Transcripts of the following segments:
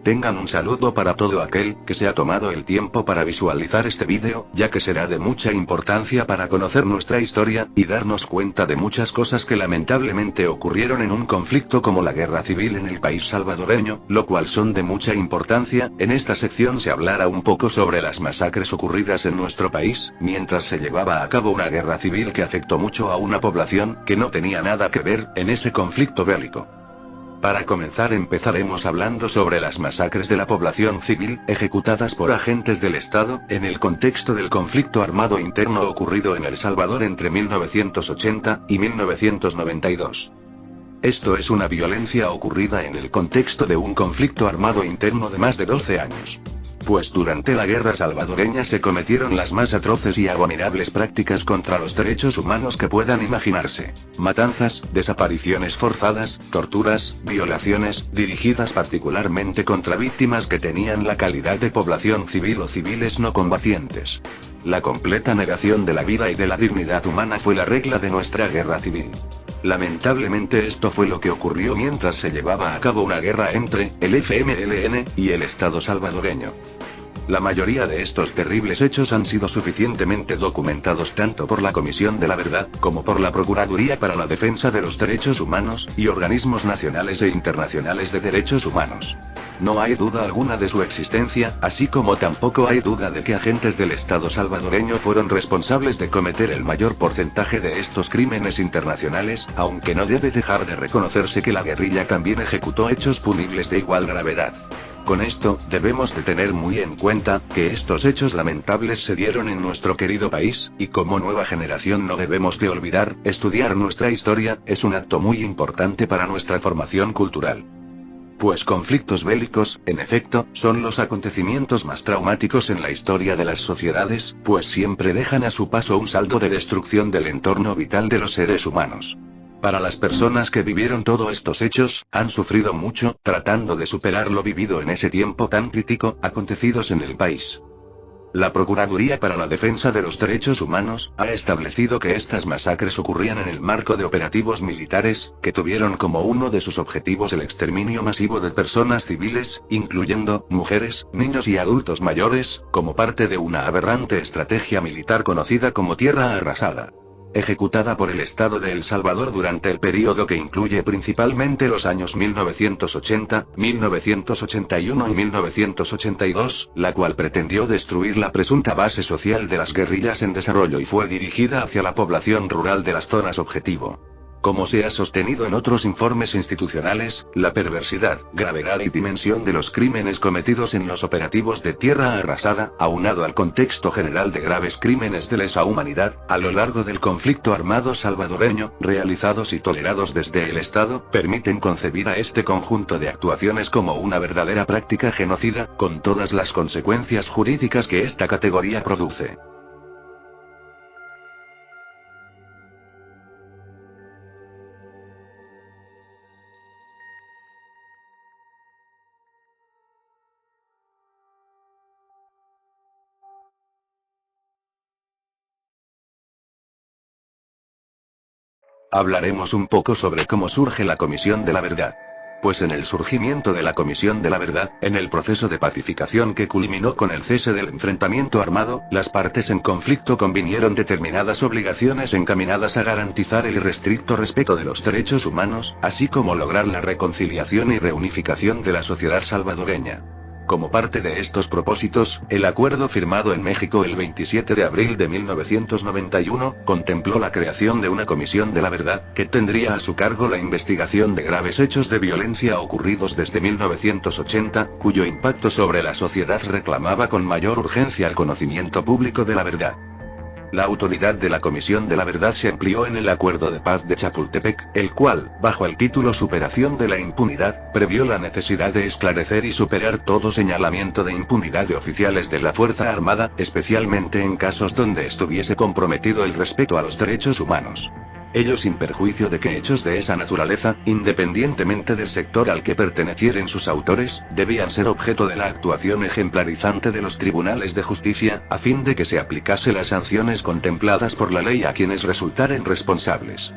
Tengan un saludo para todo aquel que se ha tomado el tiempo para visualizar este vídeo, ya que será de mucha importancia para conocer nuestra historia, y darnos cuenta de muchas cosas que lamentablemente ocurrieron en un conflicto como la guerra civil en el país salvadoreño, lo cual son de mucha importancia. En esta sección se hablará un poco sobre las masacres ocurridas en nuestro país, mientras se llevaba a cabo una guerra civil que afectó mucho a una población que no tenía nada que ver en ese conflicto bélico. Para comenzar empezaremos hablando sobre las masacres de la población civil, ejecutadas por agentes del Estado, en el contexto del conflicto armado interno ocurrido en El Salvador entre 1980 y 1992. Esto es una violencia ocurrida en el contexto de un conflicto armado interno de más de 12 años. Pues durante la guerra salvadoreña se cometieron las más atroces y abominables prácticas contra los derechos humanos que puedan imaginarse. Matanzas, desapariciones forzadas, torturas, violaciones, dirigidas particularmente contra víctimas que tenían la calidad de población civil o civiles no combatientes. La completa negación de la vida y de la dignidad humana fue la regla de nuestra guerra civil. Lamentablemente esto fue lo que ocurrió mientras se llevaba a cabo una guerra entre el FMLN y el Estado salvadoreño. La mayoría de estos terribles hechos han sido suficientemente documentados tanto por la Comisión de la Verdad, como por la Procuraduría para la Defensa de los Derechos Humanos, y organismos nacionales e internacionales de derechos humanos. No hay duda alguna de su existencia, así como tampoco hay duda de que agentes del Estado salvadoreño fueron responsables de cometer el mayor porcentaje de estos crímenes internacionales, aunque no debe dejar de reconocerse que la guerrilla también ejecutó hechos punibles de igual gravedad. Con esto, debemos de tener muy en cuenta, que estos hechos lamentables se dieron en nuestro querido país, y como nueva generación no debemos de olvidar, estudiar nuestra historia, es un acto muy importante para nuestra formación cultural. Pues conflictos bélicos, en efecto, son los acontecimientos más traumáticos en la historia de las sociedades, pues siempre dejan a su paso un saldo de destrucción del entorno vital de los seres humanos. Para las personas que vivieron todos estos hechos, han sufrido mucho, tratando de superar lo vivido en ese tiempo tan crítico, acontecidos en el país. La Procuraduría para la Defensa de los Derechos Humanos ha establecido que estas masacres ocurrían en el marco de operativos militares, que tuvieron como uno de sus objetivos el exterminio masivo de personas civiles, incluyendo mujeres, niños y adultos mayores, como parte de una aberrante estrategia militar conocida como Tierra Arrasada. Ejecutada por el Estado de El Salvador durante el período que incluye principalmente los años 1980, 1981 y 1982, la cual pretendió destruir la presunta base social de las guerrillas en desarrollo y fue dirigida hacia la población rural de las zonas objetivo. Como se ha sostenido en otros informes institucionales, la perversidad, gravedad y dimensión de los crímenes cometidos en los operativos de Tierra Arrasada, aunado al contexto general de graves crímenes de lesa humanidad, a lo largo del conflicto armado salvadoreño, realizados y tolerados desde el Estado, permiten concebir a este conjunto de actuaciones como una verdadera práctica genocida, con todas las consecuencias jurídicas que esta categoría produce. Hablaremos un poco sobre cómo surge la Comisión de la Verdad. Pues en el surgimiento de la Comisión de la Verdad, en el proceso de pacificación que culminó con el cese del enfrentamiento armado, las partes en conflicto convinieron determinadas obligaciones encaminadas a garantizar el irrestricto respeto de los derechos humanos, así como lograr la reconciliación y reunificación de la sociedad salvadoreña. Como parte de estos propósitos, el acuerdo firmado en México el 27 de abril de 1991, contempló la creación de una Comisión de la Verdad, que tendría a su cargo la investigación de graves hechos de violencia ocurridos desde 1980, cuyo impacto sobre la sociedad reclamaba con mayor urgencia el conocimiento público de la verdad. La autoridad de la Comisión de la Verdad se amplió en el Acuerdo de Paz de Chapultepec, el cual, bajo el título Superación de la Impunidad, previó la necesidad de esclarecer y superar todo señalamiento de impunidad de oficiales de la Fuerza Armada, especialmente en casos donde estuviese comprometido el respeto a los derechos humanos. Ello sin perjuicio de que hechos de esa naturaleza, independientemente del sector al que pertenecieren sus autores, debían ser objeto de la actuación ejemplarizante de los tribunales de justicia, a fin de que se aplicase las sanciones contempladas por la ley a quienes resultaren responsables.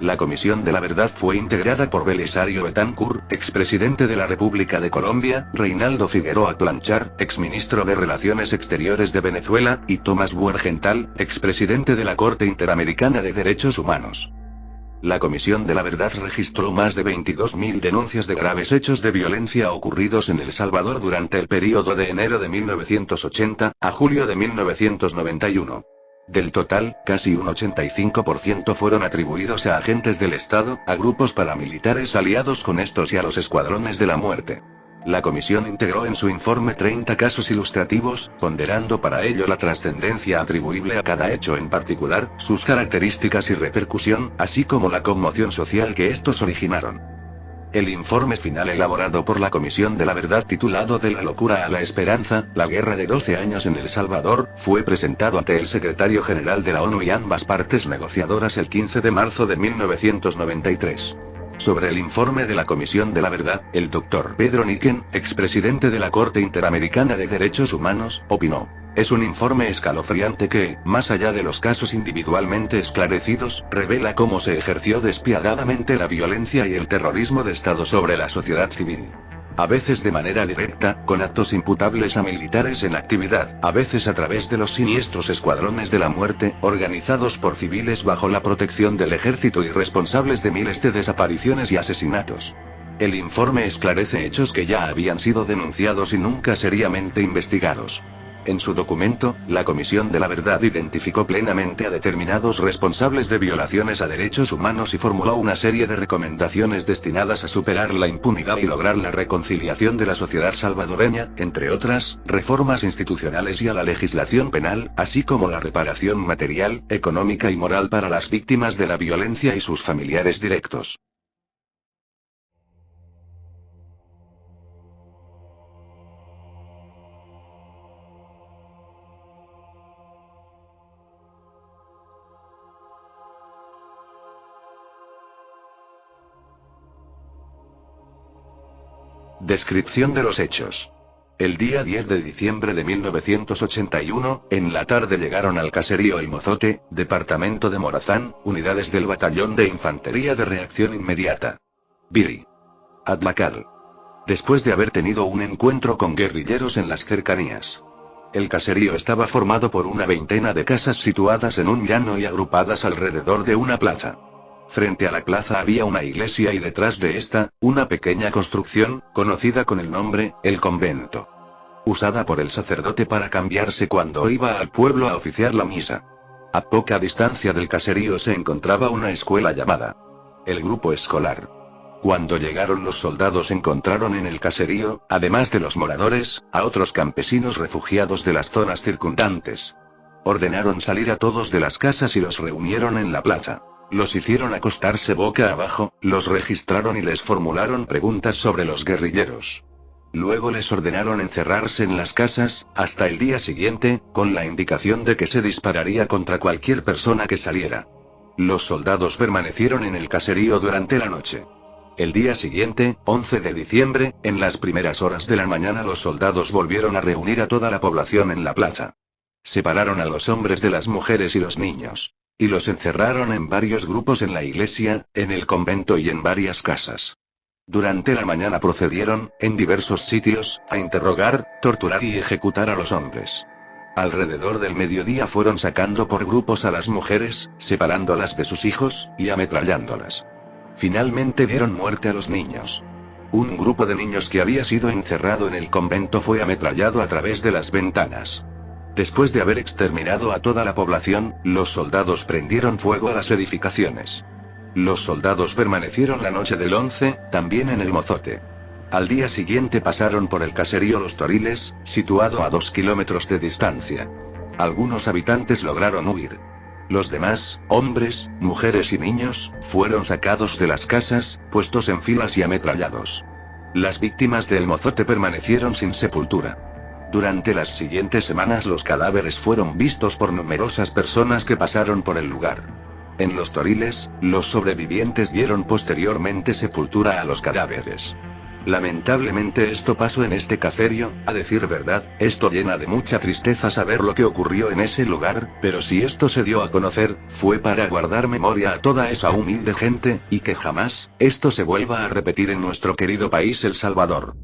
La Comisión de la Verdad fue integrada por Belisario Betancur, expresidente de la República de Colombia, Reinaldo Figueroa Planchar, exministro de Relaciones Exteriores de Venezuela, y Tomás Buergental, expresidente de la Corte Interamericana de Derechos Humanos. La Comisión de la Verdad registró más de 22.000 denuncias de graves hechos de violencia ocurridos en El Salvador durante el período de enero de 1980 a julio de 1991. Del total, casi un 85% fueron atribuidos a agentes del Estado, a grupos paramilitares aliados con estos y a los escuadrones de la muerte. La comisión integró en su informe 30 casos ilustrativos, ponderando para ello la trascendencia atribuible a cada hecho en particular, sus características y repercusión, así como la conmoción social que estos originaron. El informe final elaborado por la Comisión de la Verdad titulado De la locura a la esperanza, la guerra de 12 años en El Salvador, fue presentado ante el secretario general de la ONU y ambas partes negociadoras el 15 de marzo de 1993. Sobre el informe de la Comisión de la Verdad, el Dr. Pedro Niquén, expresidente de la Corte Interamericana de Derechos Humanos, opinó: es un informe escalofriante que, más allá de los casos individualmente esclarecidos, revela cómo se ejerció despiadadamente la violencia y el terrorismo de Estado sobre la sociedad civil. A veces de manera directa, con actos imputables a militares en actividad, a veces a través de los siniestros escuadrones de la muerte, organizados por civiles bajo la protección del ejército y responsables de miles de desapariciones y asesinatos. El informe esclarece hechos que ya habían sido denunciados y nunca seriamente investigados. En su documento, la Comisión de la Verdad identificó plenamente a determinados responsables de violaciones a derechos humanos y formuló una serie de recomendaciones destinadas a superar la impunidad y lograr la reconciliación de la sociedad salvadoreña, entre otras, reformas institucionales y a la legislación penal, así como la reparación material, económica y moral para las víctimas de la violencia y sus familiares directos. Descripción de los hechos. El día 10 de diciembre de 1981, en la tarde llegaron al caserío El Mozote, departamento de Morazán, unidades del Batallón de Infantería de Reacción Inmediata. Biri. Adlacal. Después de haber tenido un encuentro con guerrilleros en las cercanías. El caserío estaba formado por una veintena de casas situadas en un llano y agrupadas alrededor de una plaza. Frente a la plaza había una iglesia y detrás de esta, una pequeña construcción, conocida con el nombre, el convento. Usada por el sacerdote para cambiarse cuando iba al pueblo a oficiar la misa. A poca distancia del caserío se encontraba una escuela llamada el grupo escolar. Cuando llegaron los soldados encontraron en el caserío, además de los moradores, a otros campesinos refugiados de las zonas circundantes. Ordenaron salir a todos de las casas y los reunieron en la plaza. Los hicieron acostarse boca abajo, los registraron y les formularon preguntas sobre los guerrilleros. Luego les ordenaron encerrarse en las casas, hasta el día siguiente, con la indicación de que se dispararía contra cualquier persona que saliera. Los soldados permanecieron en el caserío durante la noche. El día siguiente, 11 de diciembre, en las primeras horas de la mañana los soldados volvieron a reunir a toda la población en la plaza. Separaron a los hombres de las mujeres y los niños. Y los encerraron en varios grupos en la iglesia, en el convento y en varias casas. Durante la mañana procedieron, en diversos sitios, a interrogar, torturar y ejecutar a los hombres. Alrededor del mediodía fueron sacando por grupos a las mujeres, separándolas de sus hijos, y ametrallándolas. Finalmente dieron muerte a los niños. Un grupo de niños que había sido encerrado en el convento fue ametrallado a través de las ventanas. Después de haber exterminado a toda la población, los soldados prendieron fuego a las edificaciones. Los soldados permanecieron la noche del 11, también en el Mozote. Al día siguiente pasaron por el caserío Los Toriles, situado a 2 kilómetros de distancia. Algunos habitantes lograron huir. Los demás, hombres, mujeres y niños, fueron sacados de las casas, puestos en filas y ametrallados. Las víctimas del Mozote permanecieron sin sepultura. Durante las siguientes semanas los cadáveres fueron vistos por numerosas personas que pasaron por el lugar. En Los Toriles, los sobrevivientes dieron posteriormente sepultura a los cadáveres. Lamentablemente esto pasó en este caserío, a decir verdad, esto llena de mucha tristeza saber lo que ocurrió en ese lugar, pero si esto se dio a conocer, fue para guardar memoria a toda esa humilde gente, y que jamás, esto se vuelva a repetir en nuestro querido país El Salvador.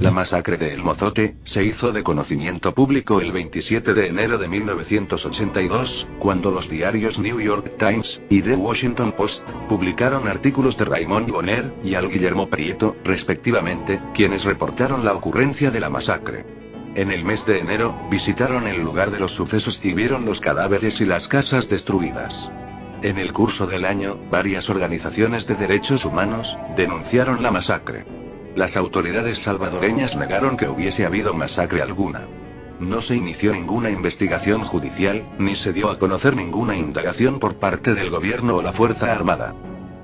La masacre de El Mozote se hizo de conocimiento público el 27 de enero de 1982, cuando los diarios New York Times y The Washington Post publicaron artículos de Raymond Bonner y Al Guillermo Prieto, respectivamente, quienes reportaron la ocurrencia de la masacre. En el mes de enero, visitaron el lugar de los sucesos y vieron los cadáveres y las casas destruidas. En el curso del año, varias organizaciones de derechos humanos denunciaron la masacre. Las autoridades salvadoreñas negaron que hubiese habido masacre alguna. No se inició ninguna investigación judicial, ni se dio a conocer ninguna indagación por parte del gobierno o la Fuerza Armada.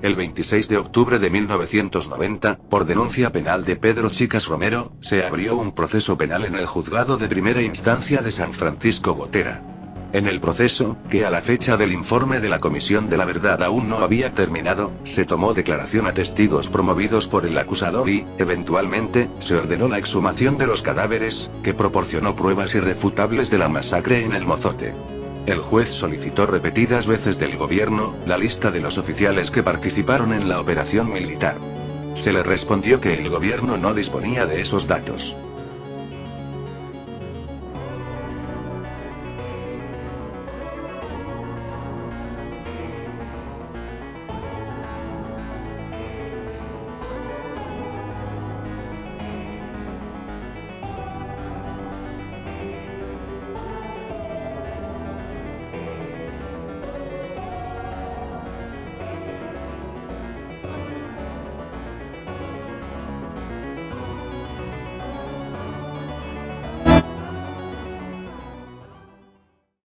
El 26 de octubre de 1990, por denuncia penal de Pedro Chicas Romero, se abrió un proceso penal en el juzgado de primera instancia de San Francisco Gotera. En el proceso, que a la fecha del informe de la Comisión de la Verdad aún no había terminado, se tomó declaración a testigos promovidos por el acusador y, eventualmente, se ordenó la exhumación de los cadáveres, que proporcionó pruebas irrefutables de la masacre en El Mozote. El juez solicitó repetidas veces del gobierno la lista de los oficiales que participaron en la operación militar. Se le respondió que el gobierno no disponía de esos datos.